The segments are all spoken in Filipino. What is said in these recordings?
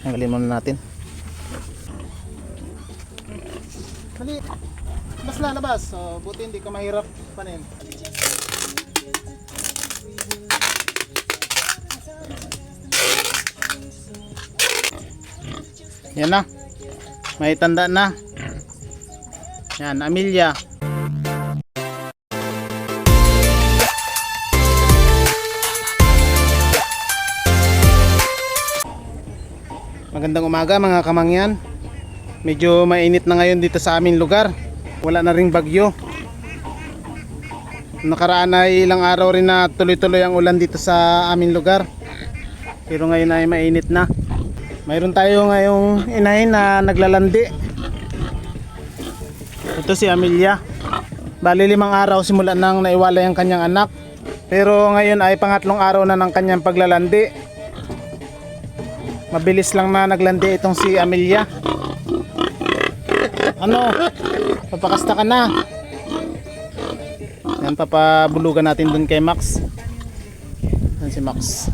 Tanggalin muna natin. Mali. Mas lalabas. So, buti hindi ka mahirap panin. Yan na. May tanda na. Yan, Amelia. Magandang umaga mga kamangyan. Medyo mainit na ngayon dito sa aming lugar. Wala na ring bagyo. Nakaraan ay ilang araw rin na tuloy-tuloy ang ulan dito sa aming lugar. Pero ngayon ay mainit na. Mayroon tayo ngayong inahin na naglalandi. Ito si Amelia. Bali 5 araw simula nang naiwalay ang kanyang anak. Pero ngayon ay pangatlong araw na ng kanyang paglalandi. Mabilis lang na naglandi itong si Amelia. Ano? Papakasta ka na. Yan, papabulugan natin dun kay Max. Yan si Max.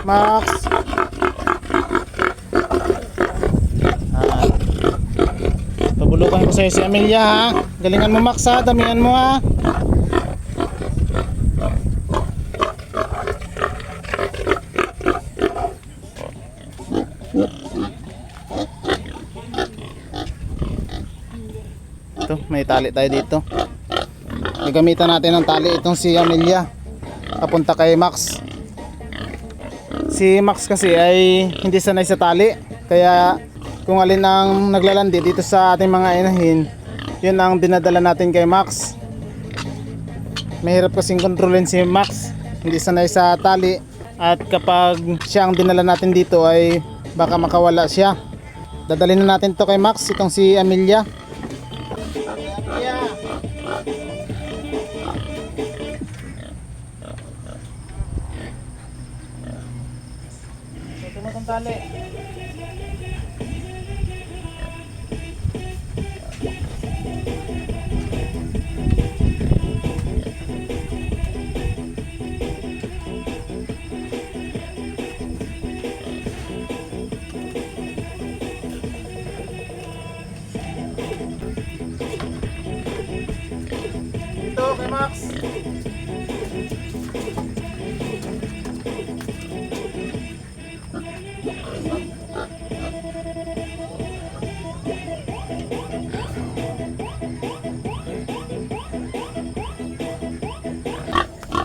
Max. Pabulukan ko sa'yo si Amelia ha. Galingan mo Max ha. Damihan mo ha. Ito, may tali tayo dito. Gagamitan natin ng tali itong si Amelia papunta kay Max. Si Max kasi ay hindi sanay sa tali, kaya kung alin ang naglalandi dito sa ating mga inahin, yun ang dinadala natin kay Max. Mahirap kasing kontrolin si Max, hindi sanay sa tali, at kapag siya ang dinala natin dito ay baka makawala siya. Dadalhin na natin to kay Max, itong si Amelia. Tali. Ito kay Max.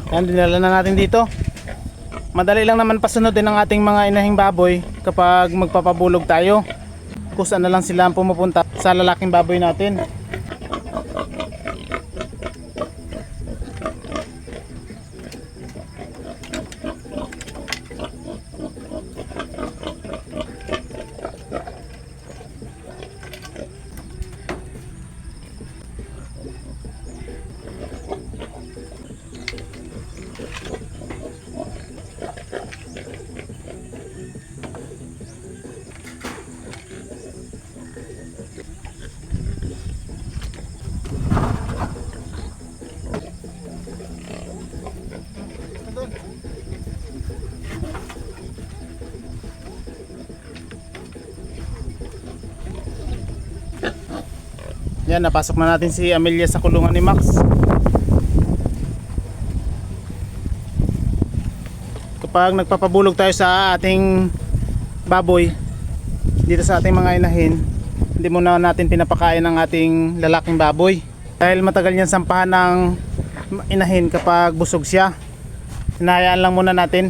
Yan, dinala na natin dito. Madali lang naman pasunodin ang ating mga inahing baboy kapag magpapabulog tayo. Kusa na lang sila pumupunta sa lalaking baboy natin. Yan, napasok na natin si Amelia sa kulungan ni Max. Kapag nagpapabulog tayo sa ating baboy dito sa ating mga inahin, hindi muna natin pinapakain ang ating lalaking baboy dahil matagal niyang sampahan ng inahin kapag busog siya. Hinahayaan lang muna natin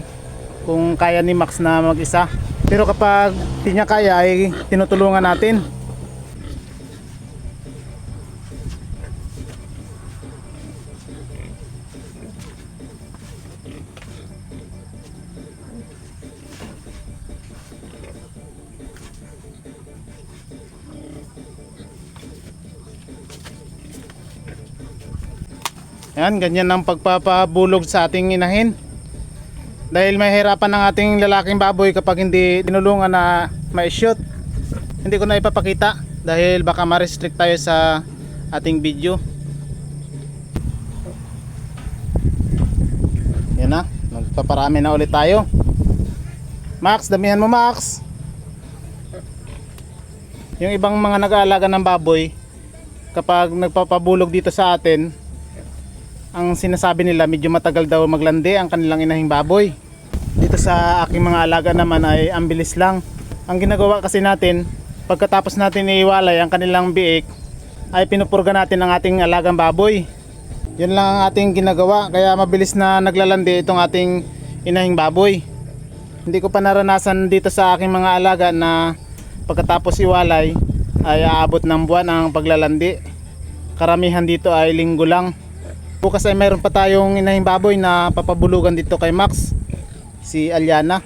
kung kaya ni Max na mag-isa, pero kapag hindi niya kaya ay tinutulungan natin. Yan, ganyan ang pagpapabulog sa ating inahin. Dahil mahirapan ng ating lalaking baboy kapag hindi tinulungan na ma-shoot. Hindi ko na ipapakita dahil baka ma-restrict tayo sa ating video. Yan na. Magpaparami na ulit tayo. Max, damihan mo Max. Yung ibang mga nag-aalaga ng baboy, kapag nagpapabulog dito sa atin, ang sinasabi nila medyo matagal daw maglandi ang kanilang inahing baboy. Dito sa aking mga alaga naman ay ang bilis lang. Ang ginagawa kasi natin, pagkatapos natin iiwalay ang kanilang biik, ay pinupurga natin ang ating alagang baboy. Yun lang ang ating ginagawa, kaya mabilis na naglalandi itong ating inahing baboy. Hindi ko pa naranasan dito sa aking mga alaga na pagkatapos iwalay ay aabot ng buwan ang paglalandi. Karamihan dito ay linggo lang. Bukas ay mayroon pa tayong inahing baboy na papabulugan dito kay Max, si Aliana.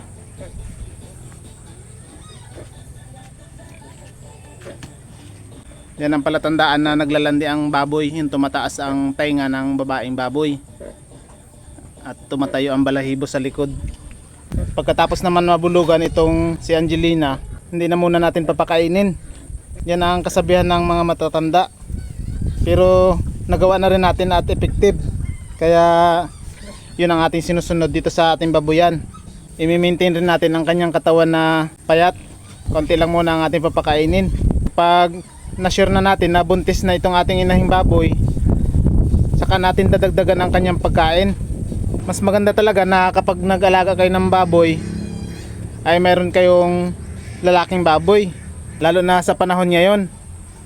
Yan ang palatandaan na naglalandi ang baboy, yung tumataas ang tainga ng babaeng baboy at tumatayo ang balahibo sa likod. Pagkatapos naman mabulugan itong si Angelina, hindi na muna natin papakainin. Yan ang kasabihan ng mga matatanda, pero nagawa na rin natin at effective. Kaya yun ang ating sinusunod dito sa ating baboyan. I-maintain rin natin ang kanyang katawan na payat. Konti lang muna ang ating papakainin. Pag na-sure na natin na buntis na itong ating inahing baboy, saka natin dadagdagan ang kanyang pagkain. Mas maganda talaga na kapag nag-alaga kayo ng baboy ay meron kayong lalaking baboy, lalo na sa panahon ngayon.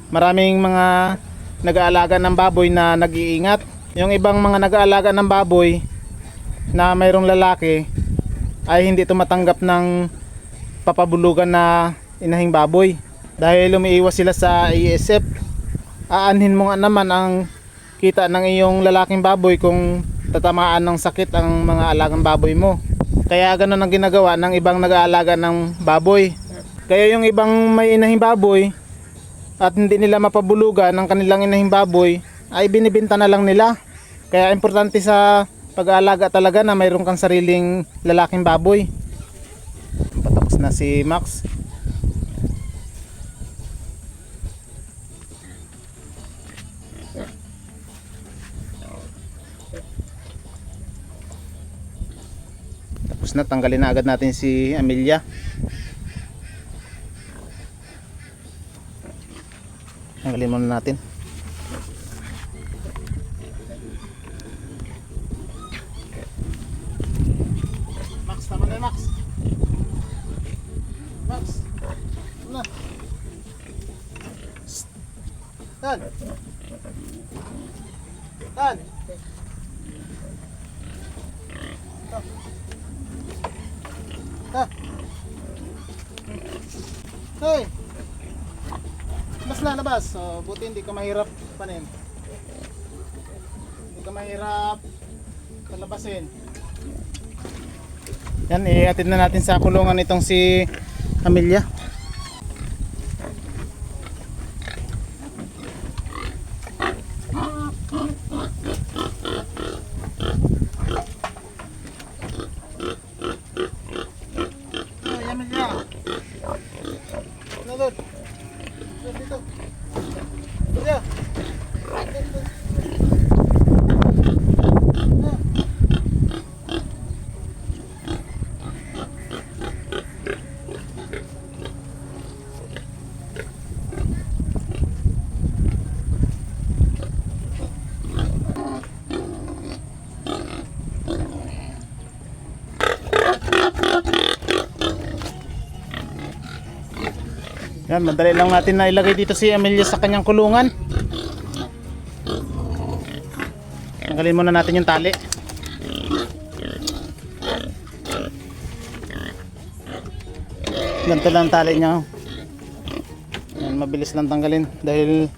Maraming mga nag-aalaga ng baboy na nag-iingat. Yung ibang mga nag-aalaga ng baboy na mayroong lalaki ay hindi tumatanggap ng papabulugan na inahing baboy dahil umiiwas sila sa ISF. Aanhin mo nga naman ang kita ng iyong lalaking baboy kung tatamaan ng sakit ang mga alagang baboy mo. Kaya ganun ang ginagawa ng ibang nag-aalaga ng baboy. Kaya yung ibang may inahing baboy at hindi nila mapabulugan ang kanilang inahing baboy ay binibenta na lang nila. Kaya importante sa pag-aalaga talaga na mayroon kang sariling lalaking baboy. Patapos na si Max. Tapos na, tanggalin na agad natin si Amelia. Tanggalin muna natin. Max, tama na Max. Max, tama na. Tan. Tan. Hey, mas lalabas. So, buti hindi ka mahirap panin. Hindi ka mahirap palabasin. Yan, iatid na natin sa kulungan itong si Amelia. Ay, Amelia. Doon. Dito. Dito. Yan, madali lang natin na ilagay dito si Amelia sa kanyang kulungan. Tanggalin muna natin yung tali. Ganito lang tali niya. Yan, mabilis lang tanggalin dahil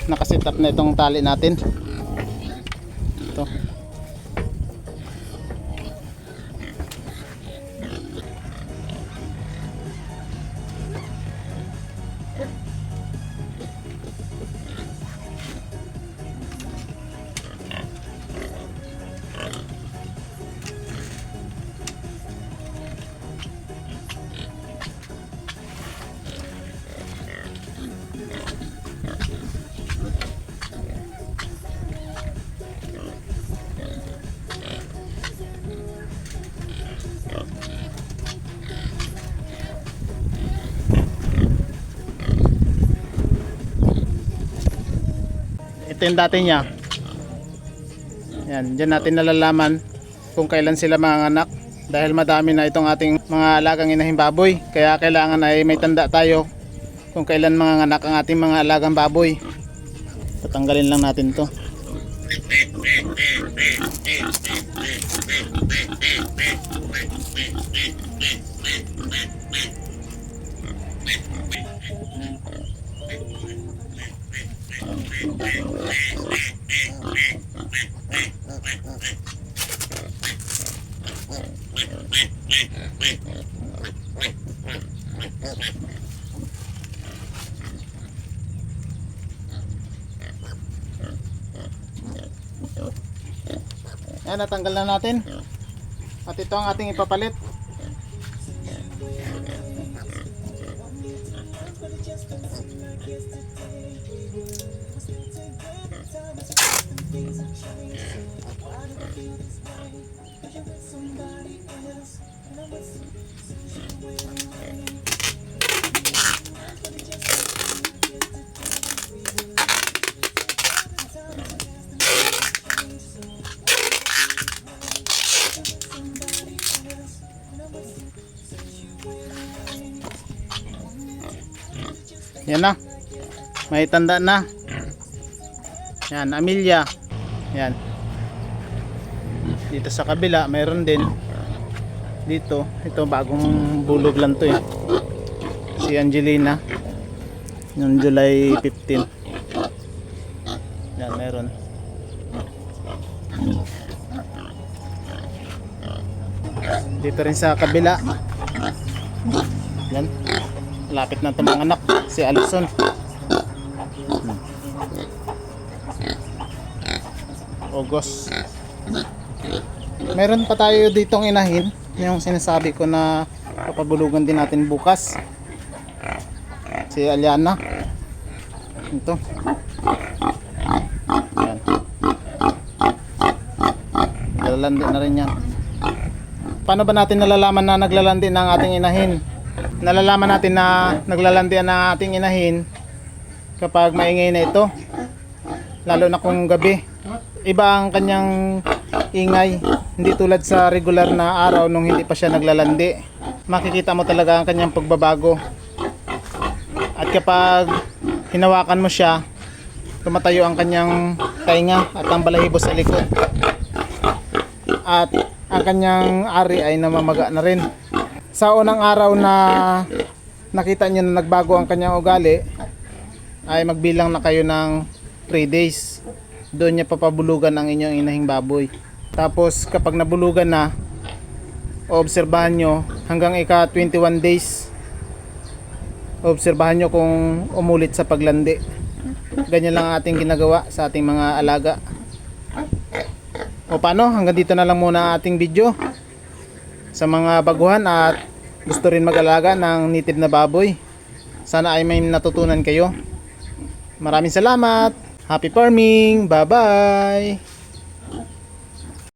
nakaset up na itong tali natin. Ito. ito yung dati niya. Yan, dyan natin nalalaman kung kailan sila manganak. Dahil madami na itong ating mga alagang inahing baboy. Kaya kailangan ay may tanda tayo kung kailan manganak ang ating mga alagang baboy. Tatanggalin lang natin to. Yan, natanggal na natin. At ito ang ating ipapalit. Yan na. May tanda na. Yan, Amelia. Yan. Dito sa kabila, mayroon din. Dito, ito bagong bulog lang to eh. Si Angelina. Noong July 15. Yan, mayroon. Dito rin sa kabila. Yan. Lapit na itong mga anak. Si Alison. August. Meron pa tayo ditong inahin. Yung sinasabi ko na papabulugan din natin bukas. Si Aliana. Ito. Yan. Naglalandi na rin yan. Paano ba natin nalalaman na naglalandi ng ating inahin? Nalalaman natin na naglalandian ng ating inahin kapag maingay na ito, lalo na kung gabi. Iba ang kanyang ingay, hindi tulad sa regular na araw nung hindi pa siya naglalandi. Makikita mo talaga ang kanyang pagbabago. At kapag hinawakan mo siya, tumatayo ang kanyang tainga at ang balahibo sa likod. At ang kanyang ari ay namamaga na rin. Sa unang araw na nakita niyo na nagbago ang kanyang ugali, ay magbilang na kayo ng 3 days. Doon niya papabulugan ang inyong inahing baboy. Tapos kapag nabulugan na, obserbahan nyo hanggang ika 21 days. Obserbahan nyo kung umulit sa paglandi. Ganyan lang ang ating ginagawa sa ating mga alaga. O paano, hanggang dito na lang muna ang ating video. Sa mga baguhan at gusto rin mag-alaga ng native na baboy, sana ay may natutunan kayo. Maraming salamat. Happy farming. Bye bye.